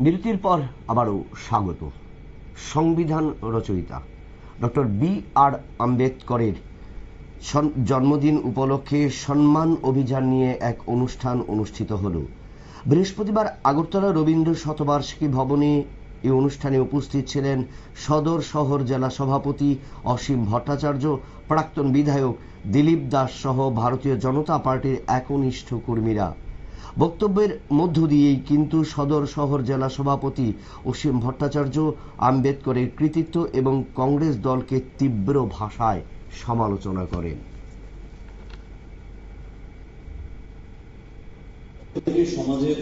বিরতির পর আবারও স্বাগত। সংবিধান রচয়িতা ডক্টর বি.আর. আম্বেদকরের জন্মদিন উপলক্ষে সম্মান অভিযান নিয়ে এক অনুষ্ঠান অনুষ্ঠিত হল। বৃহস্পতিবার আগরতলা রবীন্দ্র শতবার্ষিকী ভবনে এই অনুষ্ঠানে উপস্থিত ছিলেন সদর শহর জেলা সভাপতি অসীম ভট্টাচার্য, প্রাক্তন বিধায়ক দিলীপ দাস সহ ভারতীয় জনতা পার্টির একনিষ্ঠ কর্মীরা। বক্তব্যের মধ্য দিয়েই কিন্তু সদর শহর জেলা সভাপতি অসীম ভট্টাচার্য আম্বেদকরের কৃতিত্ব এবং কংগ্রেস দলকে তীব্র ভাষায় সমালোচনা করেন। সমাজের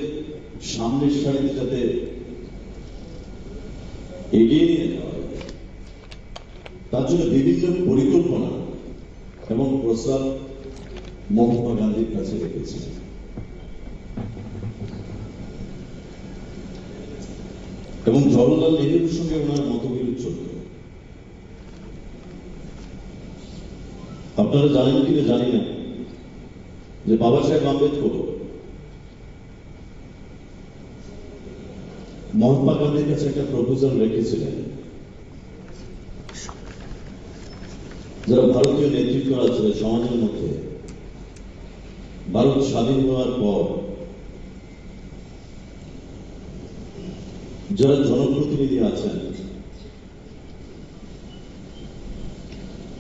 সামনের সারিতে যাতে এগিয়ে নিয়ে যাওয়া হয়, তার জন্য বিভিন্ন পরিকল্পনা এবং প্রস্তাব মহাত্মা গান্ধীর কাছে রেখেছে। এবং জওহরলাল নেহরুর সঙ্গে ওনার মতবিরোধ চলত। আপনারা জানেন কিনা জানি না যে বাবা সাহেব আম্বেদকর মহাত্মা গান্ধীর কাছে একটা প্রপোজাল রেখেছিলেন, যারা ভারতীয় নেতৃত্ব আছে সমাজের মধ্যে ভারত স্বাধীন হওয়ার পর যারা জনপ্রতিনিধি আছেন,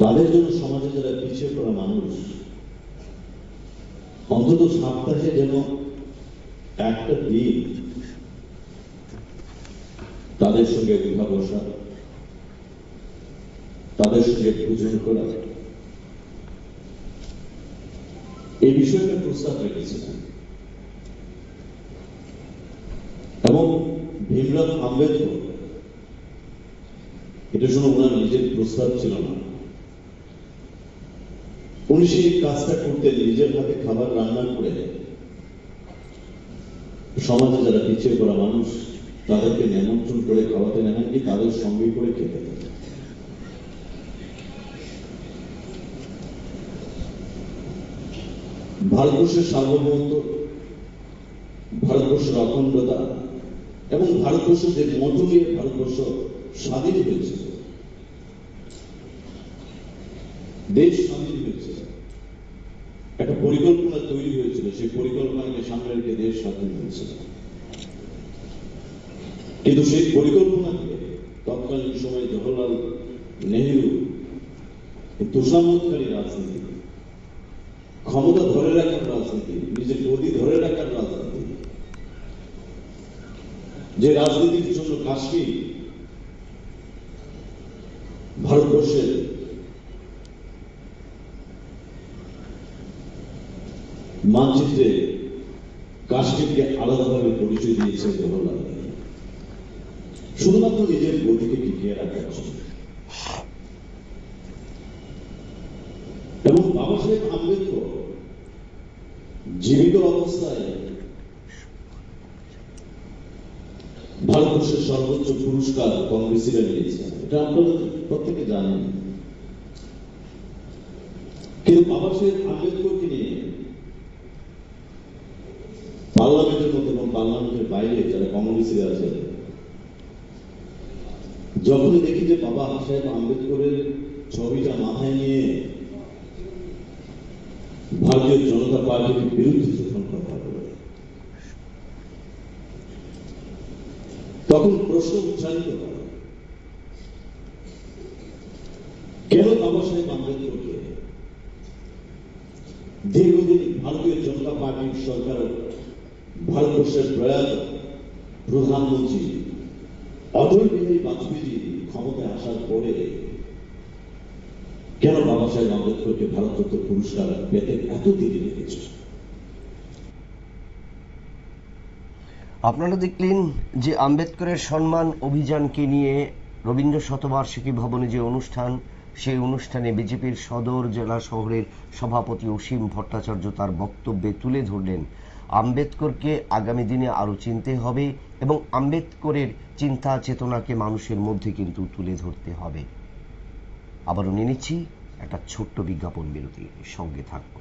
তাদের জন্য সমাজে যারা পিছিয়ে পড়া মানুষ, অন্তত সপ্তাহে যেন একটা দিন তাদের সঙ্গে উঠা বসা, তাদের সঙ্গে ভোজন করা, এই বিষয়টা প্রস্তাব রেখেছিলেন। এবং ভীমরাও আম্বেদকর, এটা শুনে ওনার নিজের প্রস্তাব ছিল না, উনি সেই কাজটা করতে নিজের হাতে খাবার রান্না করে সমাজে যারা পিছিয়ে পড়া মানুষ তাদেরকে নিমন্ত্রণ করে খাওয়াতে নেন, কি তাদের সঙ্গে করে খেতে। ভারতবর্ষের সার্বভৌমত্ব, ভারতবর্ষের অখণ্ডতা এবং ভারতবর্ষ যে মধ্য দিয়ে ভারতবর্ষ স্বাধীন হয়েছে, দেশ স্বাধীন হয়েছে, একটা পরিকল্পনা তৈরি হয়েছিল, সেই পরিকল্পনাকে সামনে রেখে দেশ স্বাধীন হয়েছে। কিন্তু সেই পরিকল্পনাকে তৎকালীন সময়ে জওহরলাল নেহরু তোষামতকারী রাজনীতি, ক্ষমতা ধরে রাখার রাজনীতি, নিজের গদি ধরে রাখার রাজনীতি, যে রাজনীতির জন্য কাশ্মীর ভারতবর্ষের মানচিত্রে কাশ্মীরকে আলাদাভাবে পরিচয় দিয়েছে জওহরলাল নেহরু, শুধুমাত্র নিজের গতিকে টিকিয়ে রাখার জন্য। এবং বাবা সাহেব আম্বেদকর জীবিত অবস্থায় ভারতবর্ষের সর্বোচ্চ পুরস্কার কংগ্রেসীরা নিয়েছেন, এটা আপনারা প্রত্যেকে জানেন। কিন্তু বাবা সাহেব আম্বেদকরকে নিয়ে পার্লামেন্টের মধ্যে এবং পার্লামেন্টের বাইরে যারা কংগ্রেসীরা আছে, যখনই দেখি যে বাবা সাহেব আম্বেদকরের ছবিটা মাথায় নিয়ে ভারতীয় জনতা পার্টির বিরুদ্ধে যখন কথা বলে, তখন প্রশ্ন উচ্চারিত হয়, কেন বাবা সাহেব আম্বেদকরকে দীর্ঘদিন ভারতীয় জনতা পার্টির সরকার, ভারতবর্ষের প্রয়াত প্রধানমন্ত্রী অটল বিহারী বাজপেয়ী ক্ষমতায় আসার পরে কেন বাবা সাহেব আম্বেদকরকে ভারতরত্ন পুরস্কার পেতে এত দেরি লেগেছে? আপনারা দেখলেন যে আম্বেদকরের সম্মান অভিযানকে নিয়ে রবীন্দ্র শতবার্ষিকী ভবনে যে অনুষ্ঠান, সেই অনুষ্ঠানে বিজেপির সদর জেলা শহরের সভাপতি অসীম ভট্টাচার্য তার বক্তব্যে তুলে ধরলেন আম্বেদকরকে আগামী দিনে আরো চিনতে হবে এবং আম্বেদকরের চিন্তা চেতনাকে মানুষের মধ্যে কিন্তু তুলে ধরতে হবে। আবারও নিয়ে নিচ্ছি একটা ছোট্ট বিজ্ঞাপন বিরতি, সঙ্গে থাকবো।